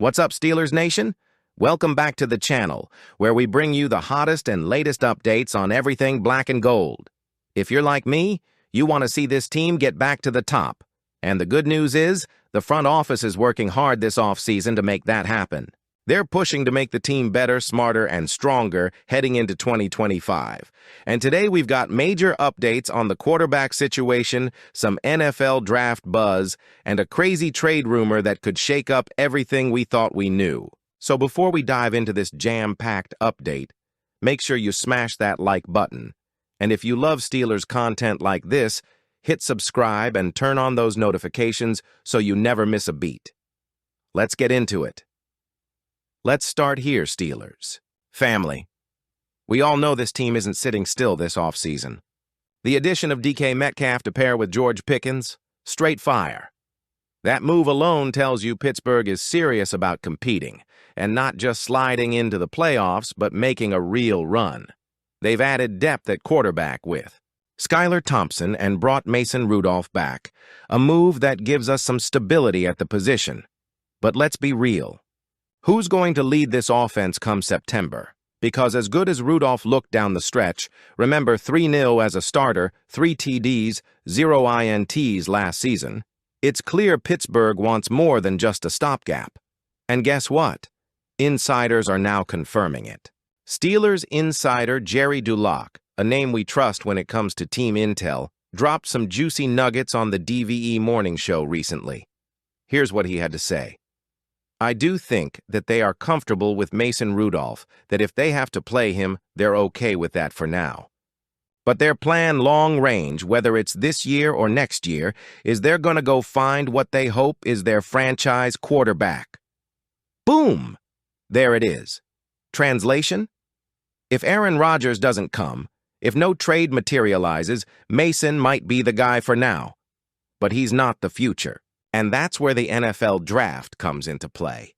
What's up, Steelers Nation? Welcome back to the channel, where we bring you the hottest and latest updates on everything black and gold. If you're like me, you want to see this team get back to the top. And the good news is, the front office is working hard this offseason to make that happen. They're pushing to make the team better, smarter, and stronger heading into 2025. And today we've got major updates on the quarterback situation, some NFL draft buzz, and a crazy trade rumor that could shake up everything we thought we knew. So before we dive into this jam-packed update, make sure you smash that like button. And if you love Steelers content like this, hit subscribe and turn on those notifications so you never miss a beat. Let's get into it. Let's start here, Steelers. Family. We all know this team isn't sitting still this offseason. The addition of DK Metcalf to pair with George Pickens, straight fire. That move alone tells you Pittsburgh is serious about competing, and not just sliding into the playoffs, but making a real run. They've added depth at quarterback with Skylar Thompson and brought Mason Rudolph back, a move that gives us some stability at the position. But let's be real. Who's going to lead this offense come September? Because as good as Rudolph looked down the stretch, remember 3-0 as a starter, 3 TDs, 0 INTs last season, it's clear Pittsburgh wants more than just a stopgap. And guess what? Insiders are now confirming it. Steelers insider Jerry Dulac, a name we trust when it comes to team intel, dropped some juicy nuggets on the DVE morning show recently. Here's what he had to say. I do think that they are comfortable with Mason Rudolph, that if they have to play him, they're okay with that for now. But their plan long range, whether it's this year or next year, is they're going to go find what they hope is their franchise quarterback. Boom! There it is. Translation? If Aaron Rodgers doesn't come, if no trade materializes, Mason might be the guy for now. But he's not the future. And that's where the NFL draft comes into play.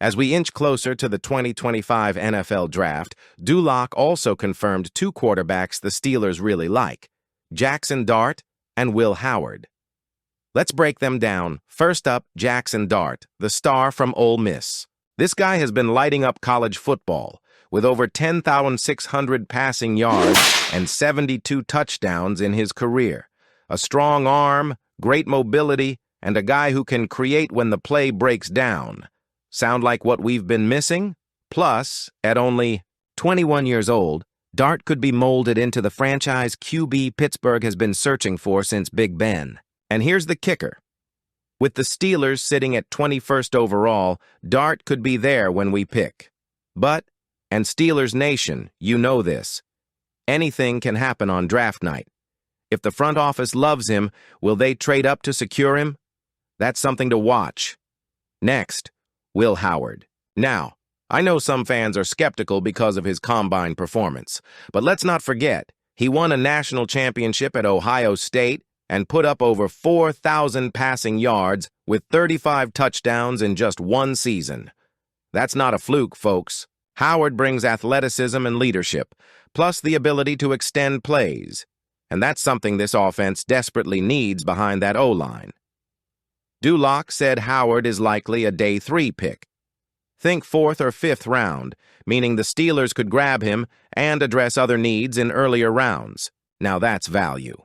As we inch closer to the 2025 NFL draft, Dulac also confirmed 2 quarterbacks the Steelers really like, Jackson Dart and Will Howard. Let's break them down. First up, Jackson Dart, the star from Ole Miss. This guy has been lighting up college football, with over 10,600 passing yards and 72 touchdowns in his career. A strong arm, great mobility, and a guy who can create when the play breaks down. Sound like what we've been missing? Plus, at only 21 years old, Dart could be molded into the franchise QB Pittsburgh has been searching for since Big Ben. And here's the kicker. With the Steelers sitting at 21st overall, Dart could be there when we pick. But, and Steelers Nation, you know this, anything can happen on draft night. If the front office loves him, will they trade up to secure him? That's something to watch. Next, Will Howard. Now, I know some fans are skeptical because of his combine performance, but let's not forget, he won a national championship at Ohio State and put up over 4,000 passing yards with 35 touchdowns in just one season. That's not a fluke, folks. Howard brings athleticism and leadership, plus the ability to extend plays. And that's something this offense desperately needs behind that O-line. Dulac said Howard is likely a day 3 pick. Think 4th or 5th round, meaning the Steelers could grab him and address other needs in earlier rounds. Now that's value.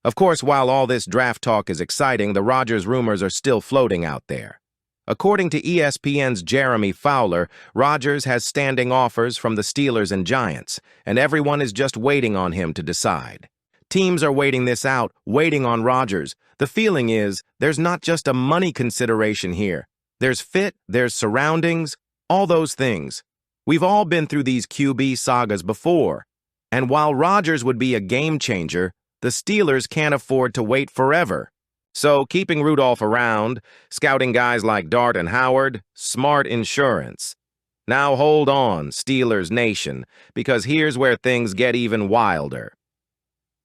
Of course, while all this draft talk is exciting, the Rodgers rumors are still floating out there. According to ESPN's Jeremy Fowler, Rodgers has standing offers from the Steelers and Giants, and everyone is just waiting on him to decide. Teams are waiting this out, waiting on Rodgers. The feeling is there's not just a money consideration here. There's fit, there's surroundings, all those things. We've all been through these QB sagas before. And while Rodgers would be a game changer, the Steelers can't afford to wait forever. So keeping Rudolph around, scouting guys like Dart and Howard, smart insurance. Now hold on, Steelers Nation, because here's where things get even wilder.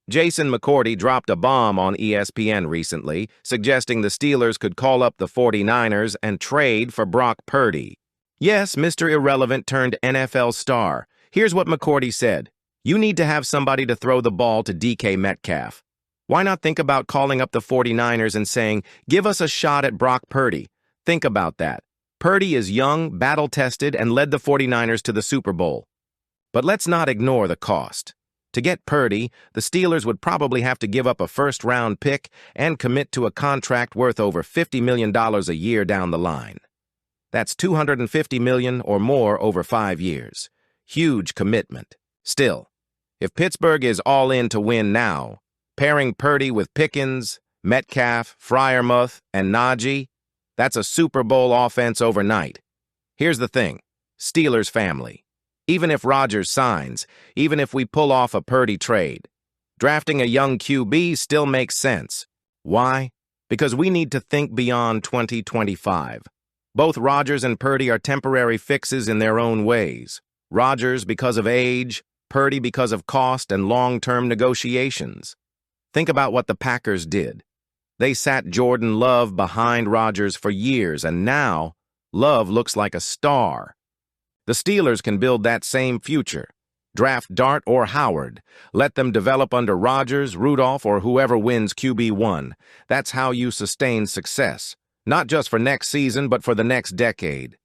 Jason McCourty dropped a bomb on ESPN recently, suggesting the Steelers could call up the 49ers and trade for Brock Purdy. Yes, Mr. Irrelevant turned NFL star. Here's what McCourty said. You need to have somebody to throw the ball to DK Metcalf. Why not think about calling up the 49ers and saying, give us a shot at Brock Purdy? Think about that. Purdy is young, battle-tested, and led the 49ers to the Super Bowl. But let's not ignore the cost. To get Purdy, the Steelers would probably have to give up a first-round pick and commit to a contract worth over $50 million a year down the line. That's $250 million or more over 5 years. Huge commitment. Still, if Pittsburgh is all in to win now, pairing Purdy with Pickens, Metcalf, Freiermuth, and Najee, that's a Super Bowl offense overnight. Here's the thing, Steelers family. Even if Rodgers signs, even if we pull off a Purdy trade, drafting a young QB still makes sense. Why? Because we need to think beyond 2025. Both Rodgers and Purdy are temporary fixes in their own ways. Rodgers because of age, Purdy because of cost and long-term negotiations. Think about what the Packers did. They sat Jordan Love behind Rodgers for years, and now Love looks like a star. The Steelers can build that same future. Draft Dart or Howard. Let them develop under Rodgers, Rudolph, or whoever wins QB1. That's how you sustain success. Not just for next season, but for the next decade.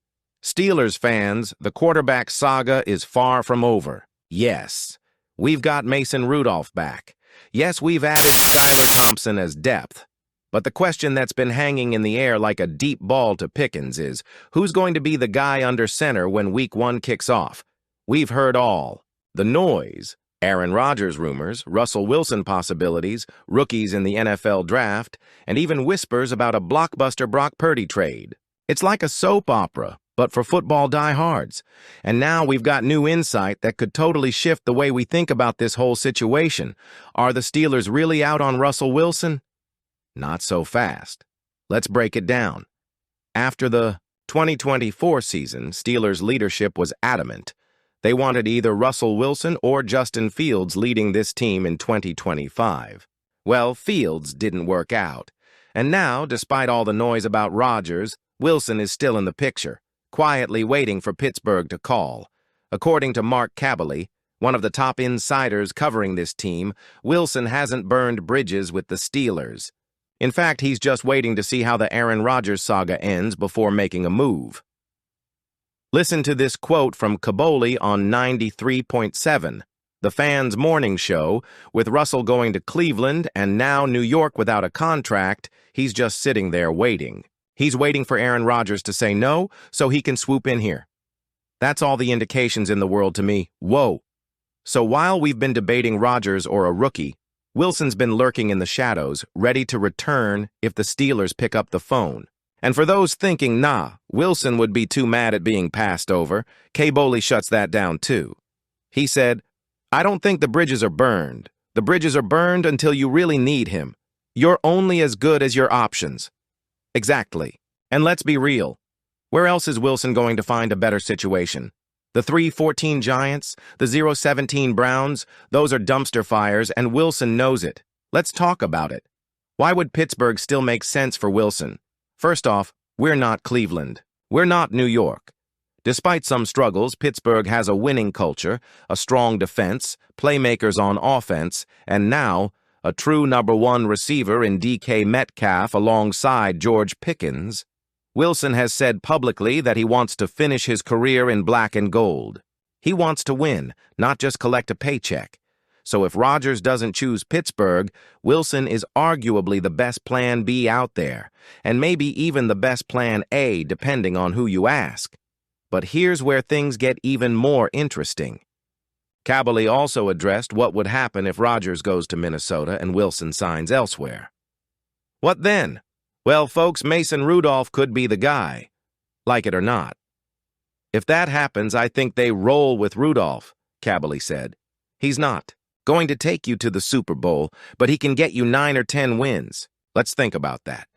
Steelers fans, the quarterback saga is far from over. Yes, we've got Mason Rudolph back. Yes, we've added Skylar Thompson as depth. But the question that's been hanging in the air like a deep ball to Pickens is, who's going to be the guy under center when Week 1 kicks off? We've heard all. The noise, Aaron Rodgers rumors, Russell Wilson possibilities, rookies in the NFL draft, and even whispers about a blockbuster Brock Purdy trade. It's like a soap opera, but for football diehards. And now we've got new insight that could totally shift the way we think about this whole situation. Are the Steelers really out on Russell Wilson? Not so fast. Let's break it down. After the 2024 season, Steelers leadership was adamant. They wanted either Russell Wilson or Justin Fields leading this team in 2025. Well, Fields didn't work out. And now, despite all the noise about Rodgers, Wilson is still in the picture, quietly waiting for Pittsburgh to call. According to Mark Kaboly, one of the top insiders covering this team, Wilson hasn't burned bridges with the Steelers. In fact, he's just waiting to see how the Aaron Rodgers saga ends before making a move. Listen to this quote from Kaboly on 93.7, the fans' morning show. With Russell going to Cleveland and now New York without a contract, he's just sitting there waiting. He's waiting for Aaron Rodgers to say no so he can swoop in here. That's all the indications in the world to me. Whoa. So while we've been debating Rodgers or a rookie, Wilson's been lurking in the shadows, ready to return if the Steelers pick up the phone. And for those thinking, nah, Wilson would be too mad at being passed over, Kaboly shuts that down too. He said, I don't think the bridges are burned. The bridges are burned until you really need him. You're only as good as your options. Exactly. And let's be real. Where else is Wilson going to find a better situation? The 3-14 Giants, the 0-17 Browns, those are dumpster fires, and Wilson knows it. Let's talk about it. Why would Pittsburgh still make sense for Wilson? First off, we're not Cleveland. We're not New York. Despite some struggles, Pittsburgh has a winning culture, a strong defense, playmakers on offense, and now a true number 1 receiver in DK Metcalf alongside George Pickens. Wilson has said publicly that he wants to finish his career in black and gold. He wants to win, not just collect a paycheck. So if Rodgers doesn't choose Pittsburgh, Wilson is arguably the best plan B out there, and maybe even the best plan A depending on who you ask. But here's where things get even more interesting. Kaboly also addressed what would happen if Rodgers goes to Minnesota and Wilson signs elsewhere. What then? Well, folks, Mason Rudolph could be the guy, like it or not. If that happens, I think they roll with Rudolph, Kaboly said. He's not going to take you to the Super Bowl, but he can get you 9 or 10 wins. Let's think about that.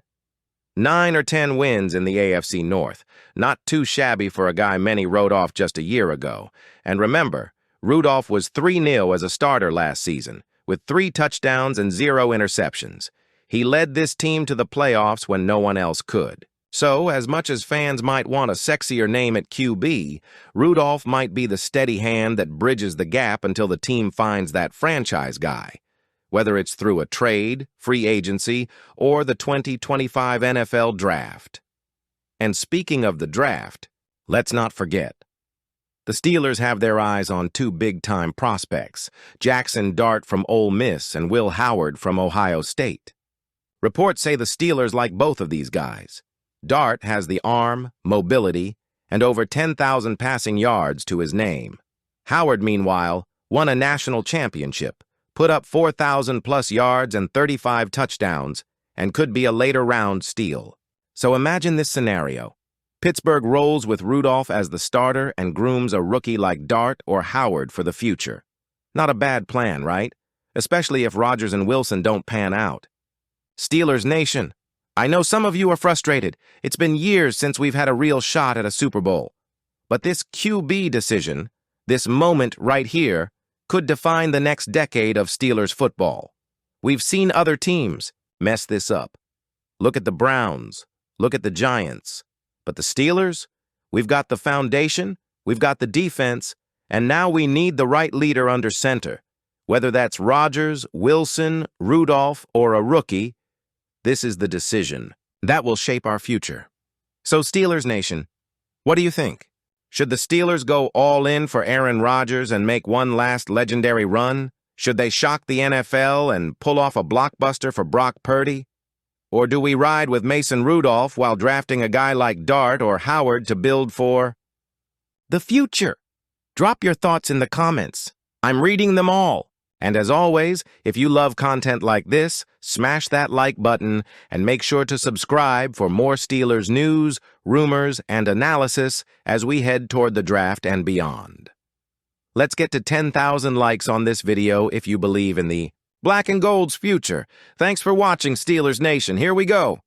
9 or 10 wins in the AFC North. Not too shabby for a guy many wrote off just a year ago. And remember, Rudolph was 3-0 as a starter last season, with 3 touchdowns and 0 interceptions. He led this team to the playoffs when no one else could. So, as much as fans might want a sexier name at QB, Rudolph might be the steady hand that bridges the gap until the team finds that franchise guy. Whether it's through a trade, free agency, or the 2025 NFL Draft. And speaking of the draft, let's not forget. The Steelers have their eyes on two big-time prospects, Jackson Dart from Ole Miss and Will Howard from Ohio State. Reports say the Steelers like both of these guys. Dart has the arm, mobility, and over 10,000 passing yards to his name. Howard, meanwhile, won a national championship, put up 4,000-plus yards and 35 touchdowns, and could be a later-round steal. So imagine this scenario. Pittsburgh rolls with Rudolph as the starter and grooms a rookie like Dart or Howard for the future. Not a bad plan, right? Especially if Rodgers and Wilson don't pan out. Steelers Nation, I know some of you are frustrated. It's been years since we've had a real shot at a Super Bowl. But this QB decision, this moment right here, could define the next decade of Steelers football. We've seen other teams mess this up. Look at the Browns. Look at the Giants. But the Steelers, we've got the foundation, we've got the defense, and now we need the right leader under center. Whether that's Rodgers, Wilson, Rudolph, or a rookie, this is the decision. That will shape our future. So Steelers Nation, what do you think? Should the Steelers go all in for Aaron Rodgers and make one last legendary run? Should they shock the NFL and pull off a blockbuster for Brock Purdy? Or do we ride with Mason Rudolph while drafting a guy like Dart or Howard to build for the future? Drop your thoughts in the comments. I'm reading them all. And as always, if you love content like this, smash that like button and make sure to subscribe for more Steelers news, rumors, and analysis as we head toward the draft and beyond. Let's get to 10,000 likes on this video if you believe in the Black and Gold's future. Thanks for watching, Steelers Nation. Here we go.